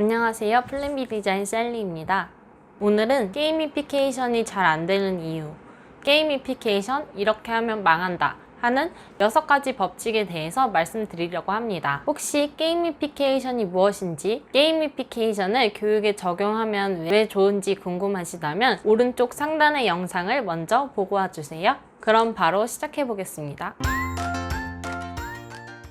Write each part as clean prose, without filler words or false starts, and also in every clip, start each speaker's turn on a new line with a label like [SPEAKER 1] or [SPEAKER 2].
[SPEAKER 1] 안녕하세요. 플랜B 디자인 셀리입니다. 오늘은 게이미피케이션이 잘 안 되는 이유, 게이미피케이션 이렇게 하면 망한다 하는 6가지 법칙에 대해서 말씀드리려고 합니다. 혹시 게이미피케이션이 무엇인지, 게이미피케이션을 교육에 적용하면 왜 좋은지 궁금하시다면 오른쪽 상단의 영상을 먼저 보고 와주세요. 그럼 바로 시작해 보겠습니다.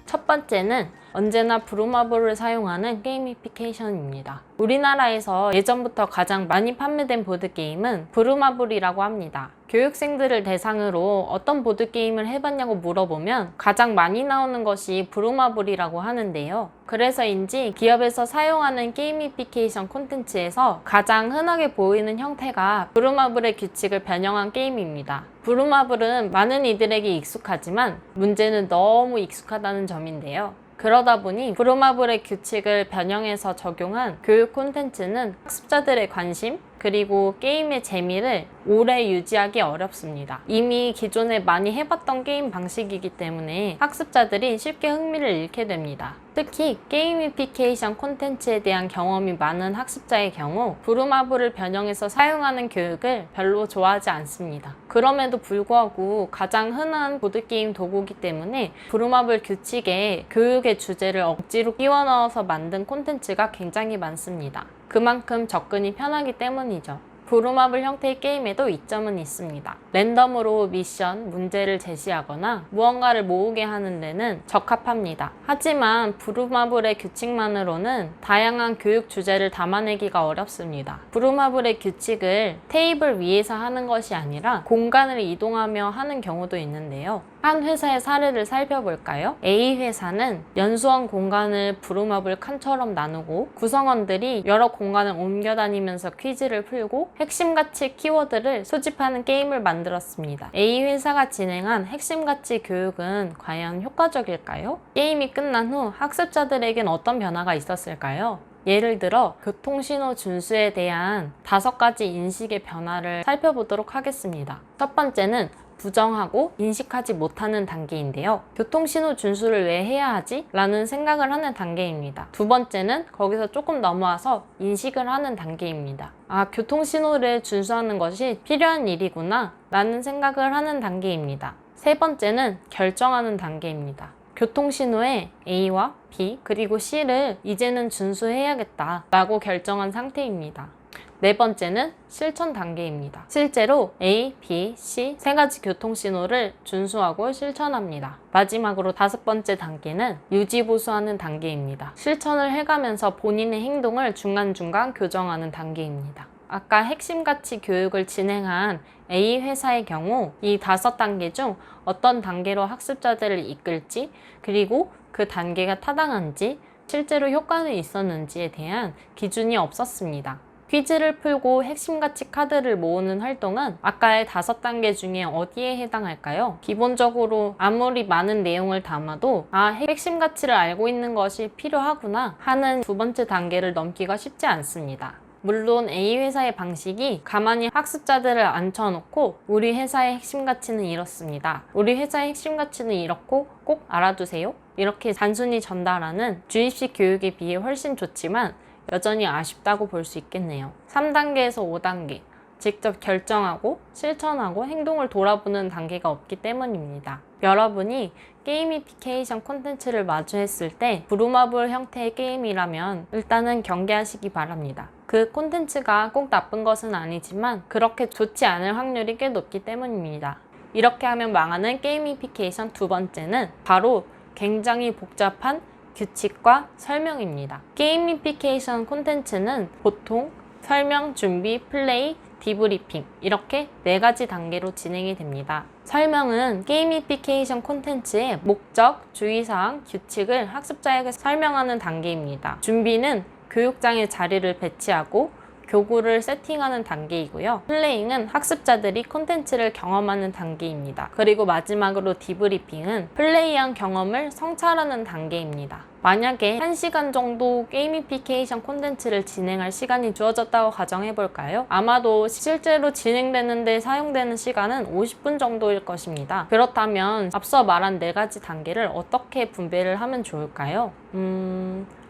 [SPEAKER 1] 첫 번째는 언제나 브루마블을 사용하는 게이미피케이션입니다. 우리나라에서 예전부터 가장 많이 판매된 보드게임은 브루마블이라고 합니다. 교육생들을 대상으로 어떤 보드게임을 해봤냐고 물어보면 가장 많이 나오는 것이 브루마블이라고 하는데요. 그래서인지 기업에서 사용하는 게이미피케이션 콘텐츠에서 가장 흔하게 보이는 형태가 브루마블의 규칙을 변형한 게임입니다. 브루마블은 많은 이들에게 익숙하지만 문제는 너무 익숙하다는 점인데요. 그러다 보니 브루마블의 규칙을 변형해서 적용한 교육 콘텐츠는 학습자들의 관심 그리고 게임의 재미를 오래 유지하기 어렵습니다. 이미 기존에 많이 해봤던 게임 방식이기 때문에 학습자들이 쉽게 흥미를 잃게 됩니다. 특히 게이미피케이션 콘텐츠에 대한 경험이 많은 학습자의 경우 브루마블을 변형해서 사용하는 교육을 별로 좋아하지 않습니다. 그럼에도 불구하고 가장 흔한 보드게임 도구이기 때문에 브루마블 규칙에 교육의 주제를 억지로 끼워 넣어서 만든 콘텐츠가 굉장히 많습니다. 그만큼 접근이 편하기 때문이죠. 브루마블 형태의 게임에도 이점은 있습니다. 랜덤으로 미션, 문제를 제시하거나 무언가를 모으게 하는 데는 적합합니다. 하지만 브루마블의 규칙만으로는 다양한 교육 주제를 담아내기가 어렵습니다. 브루마블의 규칙을 테이블 위에서 하는 것이 아니라 공간을 이동하며 하는 경우도 있는데요. 한 회사의 사례를 살펴볼까요? A 회사는 연수원 공간을 브루마블 칸처럼 나누고 구성원들이 여러 공간을 옮겨 다니면서 퀴즈를 풀고 핵심 가치 키워드를 수집하는 게임을 만들었습니다. A 회사가 진행한 핵심 가치 교육은 과연 효과적일까요? 게임이 끝난 후 학습자들에겐 어떤 변화가 있었을까요? 예를 들어 교통신호 준수에 대한 5가지 인식의 변화를 살펴보도록 하겠습니다. 첫 번째는 부정하고 인식하지 못하는 단계인데요. 교통신호 준수를 왜 해야 하지? 라는 생각을 하는 단계입니다. 두 번째는 거기서 조금 넘어와서 인식을 하는 단계입니다. 교통신호를 준수하는 것이 필요한 일이구나 라는 생각을 하는 단계입니다. 세 번째는 결정하는 단계입니다. 교통신호에 A와 B 그리고 C를 이제는 준수해야겠다 라고 결정한 상태입니다. 네 번째는 실천 단계입니다. 실제로 A, B, C 3가지 교통신호를 준수하고 실천합니다. 마지막으로 5번째 단계는 유지보수하는 단계입니다. 실천을 해가면서 본인의 행동을 중간중간 교정하는 단계입니다. 아까 핵심 가치 교육을 진행한 A 회사의 경우 이 5단계 중 어떤 단계로 학습자들을 이끌지 그리고 그 단계가 타당한지 실제로 효과는 있었는지에 대한 기준이 없었습니다. 퀴즈를 풀고 핵심 가치 카드를 모으는 활동은 아까의 5단계 중에 어디에 해당할까요? 기본적으로 아무리 많은 내용을 담아도 핵심 가치를 알고 있는 것이 필요하구나 하는 2번째 단계를 넘기가 쉽지 않습니다. 물론 A 회사의 방식이 가만히 학습자들을 앉혀놓고 우리 회사의 핵심 가치는 이렇습니다. 우리 회사의 핵심 가치는 이렇고 꼭 알아두세요. 이렇게 단순히 전달하는 주입식 교육에 비해 훨씬 좋지만 여전히 아쉽다고 볼 수 있겠네요. 3단계에서 5단계, 직접 결정하고 실천하고 행동을 돌아보는 단계가 없기 때문입니다. 여러분이 게이미피케이션 콘텐츠를 마주했을 때 브루마블 형태의 게임이라면 일단은 경계하시기 바랍니다. 그 콘텐츠가 꼭 나쁜 것은 아니지만 그렇게 좋지 않을 확률이 꽤 높기 때문입니다. 이렇게 하면 망하는 게이미피케이션 2번째는 바로 굉장히 복잡한 규칙과 설명입니다. 게이미피케이션 콘텐츠는 보통 설명, 준비, 플레이, 디브리핑 이렇게 4가지 단계로 진행이 됩니다. 설명은 게이미피케이션 콘텐츠의 목적, 주의사항, 규칙을 학습자에게 설명하는 단계입니다. 준비는 교육장에 자리를 배치하고 교구를 세팅하는 단계이고요. 플레이잉은 학습자들이 콘텐츠를 경험하는 단계입니다. 그리고 마지막으로 디브리핑은 플레이한 경험을 성찰하는 단계입니다. 만약에 1시간 정도 게이미피케이션 콘텐츠를 진행할 시간이 주어졌다고 가정해볼까요? 아마도 실제로 진행되는데 사용되는 시간은 50분 정도일 것입니다. 그렇다면 앞서 말한 4가지 단계를 어떻게 분배를 하면 좋을까요?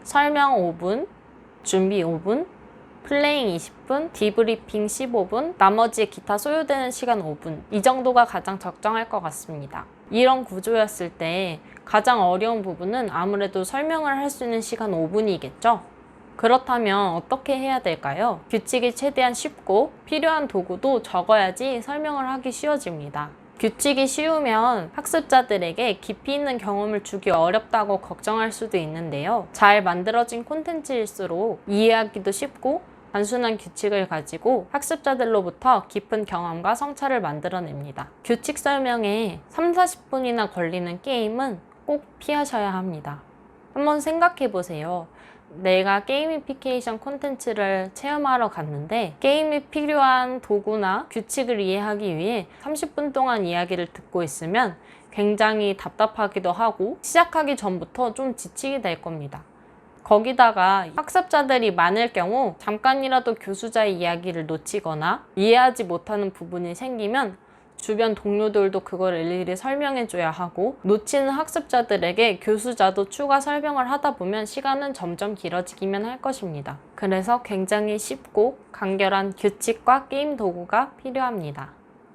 [SPEAKER 1] 설명 5분, 준비 5분, 플레잉 20분, 디브리핑 15분, 나머지 기타 소요되는 시간 5분. 이 정도가 가장 적정할 것 같습니다. 이런 구조였을 때 가장 어려운 부분은 아무래도 설명을 할 수 있는 시간 5분이겠죠? 그렇다면 어떻게 해야 될까요? 규칙이 최대한 쉽고 필요한 도구도 적어야지 설명을 하기 쉬워집니다. 규칙이 쉬우면 학습자들에게 깊이 있는 경험을 주기 어렵다고 걱정할 수도 있는데요. 잘 만들어진 콘텐츠일수록 이해하기도 쉽고 단순한 규칙을 가지고 학습자들로부터 깊은 경험과 성찰을 만들어냅니다. 규칙 설명에 3-40분이나 걸리는 게임은 꼭 피하셔야 합니다. 한번 생각해 보세요. 내가 게이미피케이션 콘텐츠를 체험하러 갔는데 게임에 필요한 도구나 규칙을 이해하기 위해 30분 동안 이야기를 듣고 있으면 굉장히 답답하기도 하고 시작하기 전부터 좀 지치게 될 겁니다. 거기다가 학습자들이 많을 경우 잠깐이라도 교수자의 이야기를 놓치거나 이해하지 못하는 부분이 생기면 주변 동료들도 그걸 일일이 설명해줘야 하고 놓치는 학습자들에게 교수자도 추가 설명을 하다 보면 시간은 점점 길어지기만 할 것입니다. 그래서 굉장히 쉽고 간결한 규칙과 게임 도구가 필요합니다.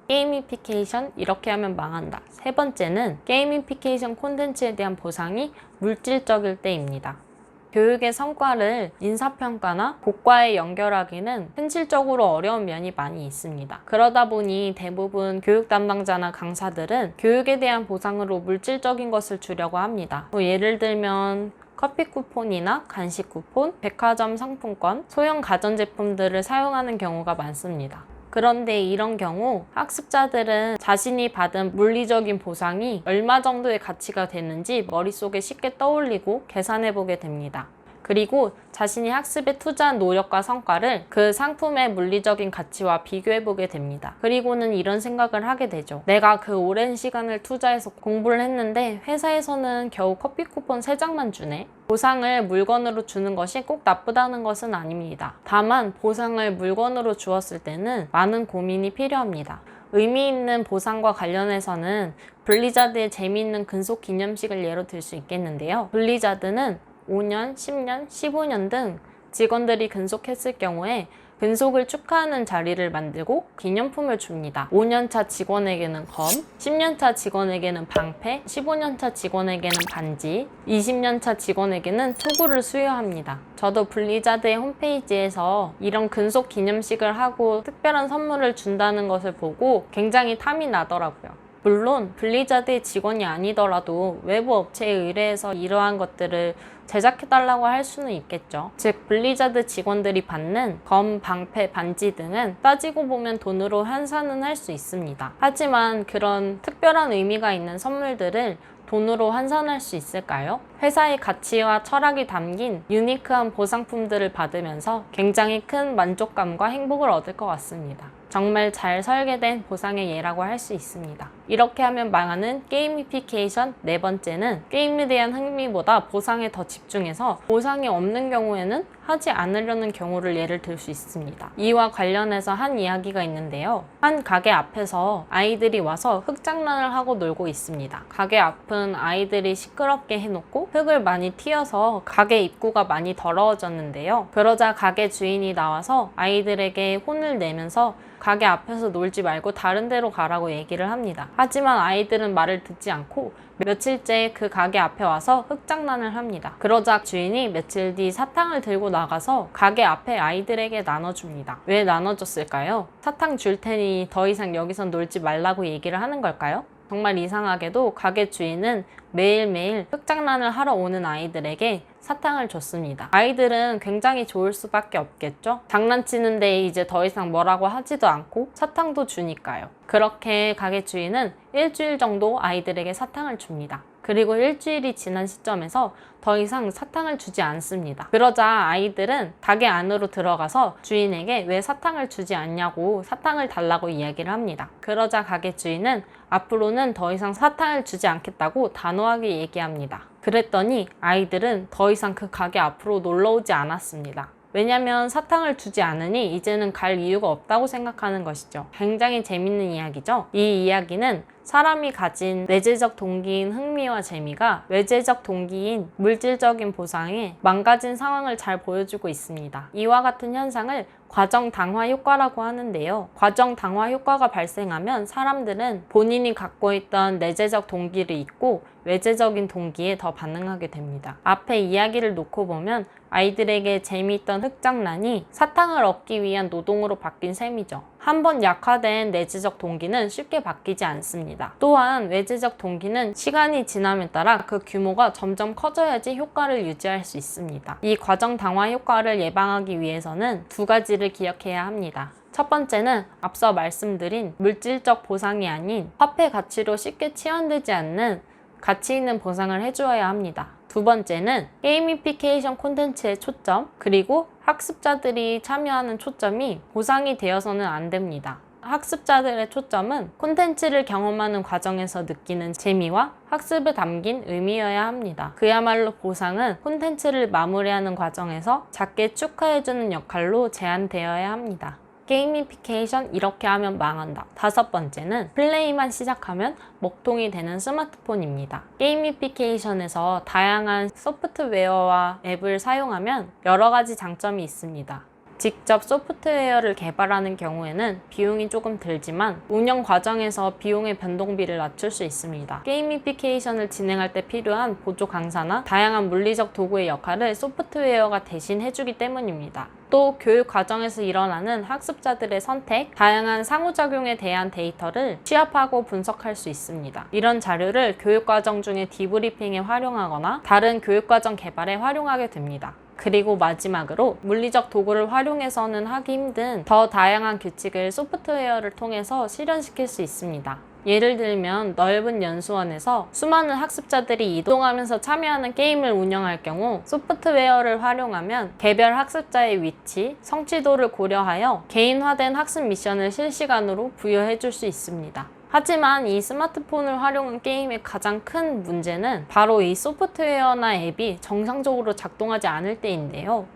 [SPEAKER 1] 게이미피케이션 이렇게 하면 망한다. 세 번째는 게이미피케이션 콘텐츠에 대한 보상이 물질적일 때입니다. 교육의 성과를 인사평가나 고과에 연결하기는 현실적으로 어려운 면이 많이 있습니다. 그러다 보니 대부분 교육 담당자나 강사들은 교육에 대한 보상으로 물질적인 것을 주려고 합니다. 예를 들면 커피 쿠폰이나 간식 쿠폰, 백화점 상품권, 소형 가전제품들을 사용하는 경우가 많습니다. 그런데 이런 경우 학습자들은 자신이 받은 물리적인 보상이 얼마 정도의 가치가 되는지 머릿속에 쉽게 떠올리고 계산해보게 됩니다. 그리고 자신이 학습에 투자한 노력과 성과를 그 상품의 물리적인 가치와 비교해보게 됩니다. 그리고는 이런 생각을 하게 되죠. 내가 그 오랜 시간을 투자해서 공부를 했는데 회사에서는 겨우 커피 쿠폰 3장만 주네. 보상을 물건으로 주는 것이 꼭 나쁘다는 것은 아닙니다. 다만 보상을 물건으로 주었을 때는 많은 고민이 필요합니다. 의미 있는 보상과 관련해서는 블리자드의 재미있는 근속 기념식을 예로 들 수 있겠는데요. 블리자드는 5년, 10년, 15년 등 직원들이 근속했을 경우에 근속을 축하하는 자리를 만들고 기념품을 줍니다. 5년차 직원에게는 검, 10년차 직원에게는 방패, 15년차 직원에게는 반지, 20년차 직원에게는 투구를 수여합니다. 저도 블리자드의 홈페이지에서 이런 근속 기념식을 하고 특별한 선물을 준다는 것을 보고 굉장히 탐이 나더라고요. 물론 블리자드의 직원이 아니더라도 외부 업체에 의뢰해서 이러한 것들을 제작해달라고 할 수는 있겠죠. 즉 블리자드 직원들이 받는 검, 방패, 반지 등은 따지고 보면 돈으로 환산은 할 수 있습니다. 하지만 그런 특별한 의미가 있는 선물들을 돈으로 환산할 수 있을까요? 회사의 가치와 철학이 담긴 유니크한 보상품들을 받으면서 굉장히 큰 만족감과 행복을 얻을 것 같습니다. 정말 잘 설계된 보상의 예라고 할 수 있습니다. 이렇게 하면 망하는 게이미피케이션 네 번째는 게임에 대한 흥미보다 보상에 더 집중해서 보상이 없는 경우에는 하지 않으려는 경우를 예를 들 수 있습니다. 이와 관련해서 한 이야기가 있는데요. 한 가게 앞에서 아이들이 와서 흙장난을 하고 놀고 있습니다. 가게 앞은 아이들이 시끄럽게 해놓고 흙을 많이 튀어서 가게 입구가 많이 더러워졌는데요. 그러자 가게 주인이 나와서 아이들에게 혼을 내면서 가게 앞에서 놀지 말고 다른 데로 가라고 얘기를 합니다. 하지만 아이들은 말을 듣지 않고 며칠째 그 가게 앞에 와서 흙장난을 합니다. 그러자 주인이 며칠 뒤 사탕을 들고 나가서 가게 앞에 아이들에게 나눠줍니다. 왜 나눠줬을까요? 사탕 줄 테니 더 이상 여기서 놀지 말라고 얘기를 하는 걸까요? 정말 이상하게도 가게 주인은 매일매일 흙장난을 하러 오는 아이들에게 사탕을 줬습니다. 아이들은 굉장히 좋을 수밖에 없겠죠? 장난치는데 이제 더 이상 뭐라고 하지도 않고 사탕도 주니까요. 그렇게 가게 주인은 일주일 정도 아이들에게 사탕을 줍니다. 그리고 일주일이 지난 시점에서 더 이상 사탕을 주지 않습니다. 그러자 아이들은 가게 안으로 들어가서 주인에게 왜 사탕을 주지 않냐고 사탕을 달라고 이야기를 합니다. 그러자 가게 주인은 앞으로는 더 이상 사탕을 주지 않겠다고 단호하게 얘기합니다. 그랬더니 아이들은 더 이상 그 가게 앞으로 놀러 오지 않았습니다. 왜냐면 사탕을 주지 않으니 이제는 갈 이유가 없다고 생각하는 것이죠. 굉장히 재밌는 이야기죠. 이 이야기는 사람이 가진 내재적 동기인 흥미와 재미가 외재적 동기인 물질적인 보상에 망가진 상황을 잘 보여주고 있습니다. 이와 같은 현상을 과정 당화 효과라고 하는데요. 과정 당화 효과가 발생하면 사람들은 본인이 갖고 있던 내재적 동기를 잊고 외재적인 동기에 더 반응하게 됩니다. 앞에 이야기를 놓고 보면 아이들에게 재미있던 흙장난이 사탕을 얻기 위한 노동으로 바뀐 셈이죠. 한번 약화된 내재적 동기는 쉽게 바뀌지 않습니다. 또한 외재적 동기는 시간이 지남에 따라 그 규모가 점점 커져야지 효과를 유지할 수 있습니다. 이 과정 당화 효과를 예방하기 위해서는 두 가지를 기억해야 합니다. 첫 번째는 앞서 말씀드린 물질적 보상이 아닌 화폐 가치로 쉽게 치환되지 않는 가치 있는 보상을 해주어야 합니다. 두 번째는 게이미피케이션 콘텐츠의 초점, 그리고 학습자들이 참여하는 초점이 보상이 되어서는 안 됩니다. 학습자들의 초점은 콘텐츠를 경험하는 과정에서 느끼는 재미와 학습에 담긴 의미여야 합니다. 그야말로 보상은 콘텐츠를 마무리하는 과정에서 작게 축하해주는 역할로 제한되어야 합니다. 게이미피케이션 이렇게 하면 망한다. 다섯 번째는 플레이만 시작하면 먹통이 되는 스마트폰입니다. 게이미피케이션에서 다양한 소프트웨어와 앱을 사용하면 여러 가지 장점이 있습니다. 직접 소프트웨어를 개발하는 경우에는 비용이 조금 들지만 운영 과정에서 비용의 변동비를 낮출 수 있습니다. 게이미피케이션을 진행할 때 필요한 보조 강사나 다양한 물리적 도구의 역할을 소프트웨어가 대신 해주기 때문입니다. 또 교육 과정에서 일어나는 학습자들의 선택, 다양한 상호작용에 대한 데이터를 취합하고 분석할 수 있습니다. 이런 자료를 교육과정 중에 디브리핑에 활용하거나 다른 교육과정 개발에 활용하게 됩니다. 그리고 마지막으로 물리적 도구를 활용해서는 하기 힘든 더 다양한 규칙을 소프트웨어를 통해서 실현시킬 수 있습니다. 예를 들면 넓은 연수원에서 수많은 학습자들이 이동하면서 참여하는 게임을 운영할 경우 소프트웨어를 활용하면 개별 학습자의 위치, 성취도를 고려하여 개인화된 학습 미션을 실시간으로 부여해 줄 수 있습니다. 하지만 이 스마트폰을 활용한 게임의 가장 큰 문제는 바로 이 소프트웨어나 앱이 정상적으로 작동하지 않을 때인데요.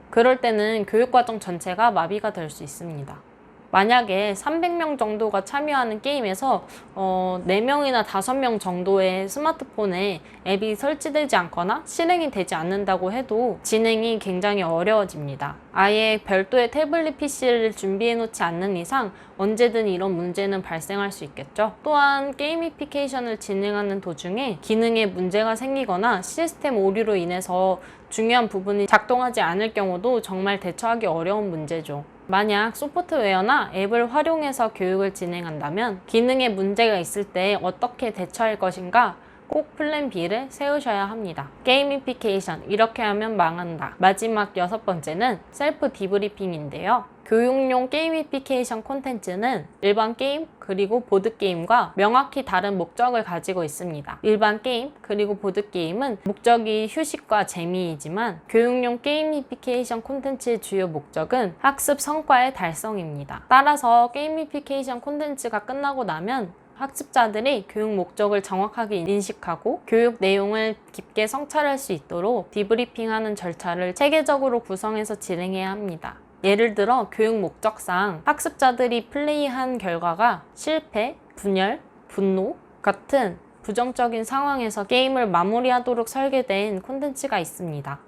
[SPEAKER 1] 그럴 때는 교육과정 전체가 마비가 될 수 있습니다. 만약에 300명 정도가 참여하는 게임에서 4명이나 5명 정도의 스마트폰에 앱이 설치되지 않거나 실행이 되지 않는다고 해도 진행이 굉장히 어려워집니다. 아예 별도의 태블릿 PC를 준비해 놓지 않는 이상 언제든 이런 문제는 발생할 수 있겠죠. 또한 게이미피케이션을 진행하는 도중에 기능에 문제가 생기거나 시스템 오류로 인해서 중요한 부분이 작동하지 않을 경우도 정말 대처하기 어려운 문제죠. 만약 소프트웨어나 앱을 활용해서 교육을 진행한다면 기능에 문제가 있을 때 어떻게 대처할 것인가 꼭 플랜 B를 세우셔야 합니다. 게이미피케이션 이렇게 하면 망한다. 마지막 6번째는 셀프 디브리핑인데요. 교육용 게이미피케이션 콘텐츠는 일반 게임 그리고 보드게임과 명확히 다른 목적을 가지고 있습니다. 일반 게임 그리고 보드게임은 목적이 휴식과 재미이지만 교육용 게이미피케이션 콘텐츠의 주요 목적은 학습 성과의 달성입니다. 따라서 게이미피케이션 콘텐츠가 끝나고 나면 학습자들이 교육 목적을 정확하게 인식하고 교육 내용을 깊게 성찰할 수 있도록 디브리핑하는 절차를 체계적으로 구성해서 진행해야 합니다. 예를 들어 교육 목적상 학습자들이 플레이한 결과가 실패, 분열, 분노 같은 부정적인 상황에서 게임을 마무리하도록 설계된 콘텐츠가 있습니다.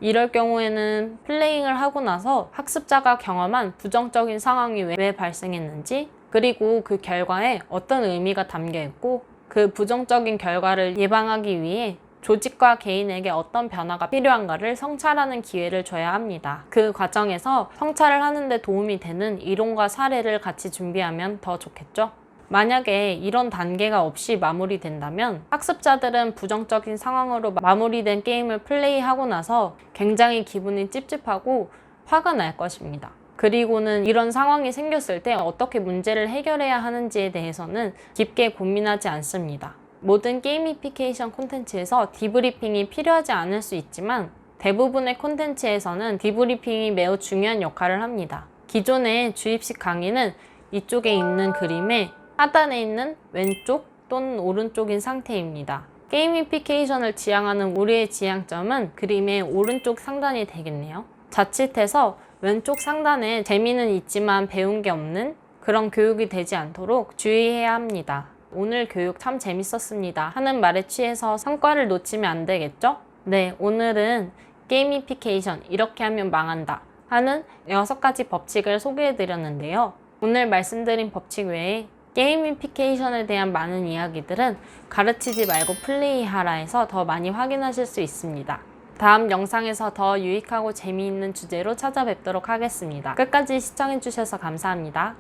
[SPEAKER 1] 이럴 경우에는 플레잉을 하고 나서 학습자가 경험한 부정적인 상황이 왜 발생했는지 그리고 그 결과에 어떤 의미가 담겨 있고 그 부정적인 결과를 예방하기 위해 조직과 개인에게 어떤 변화가 필요한가를 성찰하는 기회를 줘야 합니다. 그 과정에서 성찰을 하는데 도움이 되는 이론과 사례를 같이 준비하면 더 좋겠죠? 만약에 이런 단계가 없이 마무리된다면 학습자들은 부정적인 상황으로 마무리된 게임을 플레이하고 나서 굉장히 기분이 찝찝하고 화가 날 것입니다. 그리고는 이런 상황이 생겼을 때 어떻게 문제를 해결해야 하는지에 대해서는 깊게 고민하지 않습니다. 모든 게이미피케이션 콘텐츠에서 디브리핑이 필요하지 않을 수 있지만 대부분의 콘텐츠에서는 디브리핑이 매우 중요한 역할을 합니다. 기존의 주입식 강의는 이쪽에 있는 그림의 하단에 있는 왼쪽 또는 오른쪽인 상태입니다. 게이미피케이션을 지향하는 우리의 지향점은 그림의 오른쪽 상단이 되겠네요. 자칫해서 왼쪽 상단에 재미는 있지만 배운 게 없는 그런 교육이 되지 않도록 주의해야 합니다. 오늘 교육 참 재밌었습니다 하는 말에 취해서 성과를 놓치면 안 되겠죠? 네, 오늘은 게이미피케이션, 이렇게 하면 망한다 하는 6가지 법칙을 소개해 드렸는데요. 오늘 말씀드린 법칙 외에 게이미피케이션에 대한 많은 이야기들은 가르치지 말고 플레이하라에서 더 많이 확인하실 수 있습니다. 다음 영상에서 더 유익하고 재미있는 주제로 찾아뵙도록 하겠습니다. 끝까지 시청해주셔서 감사합니다.